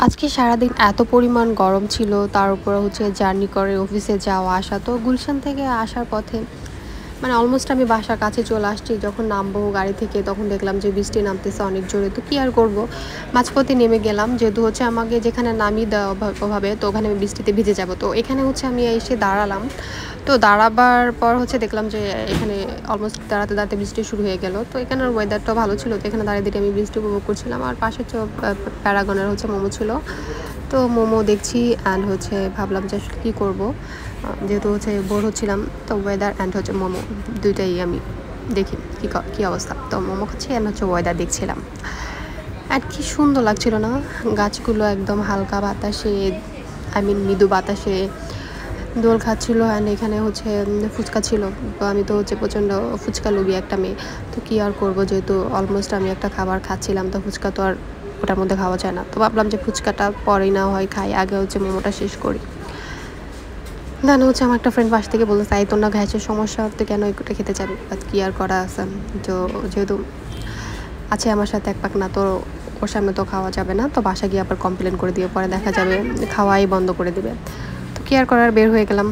আজকে সারাদিন এত পরিমাণ গরম ছিল, তার উপর হচ্ছে জার্নি করে অফিসে যাওয়া আসা। তো গুলশান থেকে আসার পথে মানে অলমোস্ট আমি বাসার কাছে চলে আসছি। যখন নামবো গাড়ি থেকে তখন দেখলাম যে বৃষ্টি নামতেছে অনেক জোরে। তো কী আর করবো, মাঝপথে নেমে গেলাম, যেহেতু হচ্ছে আমাকে যেখানে নামিয়ে দেওয়া ওভাবে, তো ওখানে আমি বৃষ্টিতে ভিজে যাব। তো এখানে হচ্ছে আমি এসে দাঁড়ালাম। তো দাঁড়াবার পর হচ্ছে দেখলাম যে এখানে অলমোস্ট দাঁড়াতে দাঁড়াতে বৃষ্টি শুরু হয়ে গেল। তো এখানের ওয়েদারটাও ভালো ছিল, তো এখানে দাঁড়িয়ে দিকে আমি বৃষ্টি উপভোগ করছিলাম। আর পাশে প্যারাগনের হচ্ছে মোমো ছিল, তো মোমো দেখছি অ্যান্ড হচ্ছে ভাবলাম যে আসলে কী করবো, যেহেতু হচ্ছে বোর হচ্ছিলাম। তো ওয়েদার অ্যান্ড হচ্ছে মোমো দুইটাই আমি দেখি কী অবস্থা। তো মোমো খাচ্ছি অ্যান্ড হচ্ছে ওয়েদার দেখছিলাম। আর কি সুন্দর লাগছিল না, গাছগুলো একদম হালকা বাতাসে, মৃদু বাতাসে দোল খাচ্ছিল। অ্যান্ড এখানে হচ্ছে ফুচকা ছিল। তো আমি তো হচ্ছে প্রচণ্ড ফুচকা লোভী একটা মেয়ে। তো কী আর করবো, যেহেতু অলমোস্ট আমি একটা খাবার খাচ্ছিলাম, তো ফুচকা তো আর ওটার মধ্যে খাওয়া যায় না। তো ভাবলাম যে ফুচকাটা পরেই না হয় খাই, আগে হচ্ছে মোমোটা শেষ করি। দেন হচ্ছে আমার একটা ফ্রেন্ড বাস থেকে বললো, তাই তোর না গ্যাসের সমস্যা, তো কেন এটা খেতে যাবি, বাট কী আর করা আছে। তো যেহেতু আছে আমার সাথে এক পাক না, তো ওর সামনে তো খাওয়া যাবে না। তো বাসা গিয়ে আবার কমপ্লেন করে দিয়ে পরে দেখা যাবে খাওয়াই বন্ধ করে দেবে। তো কী আর করার, বের হয়ে গেলাম।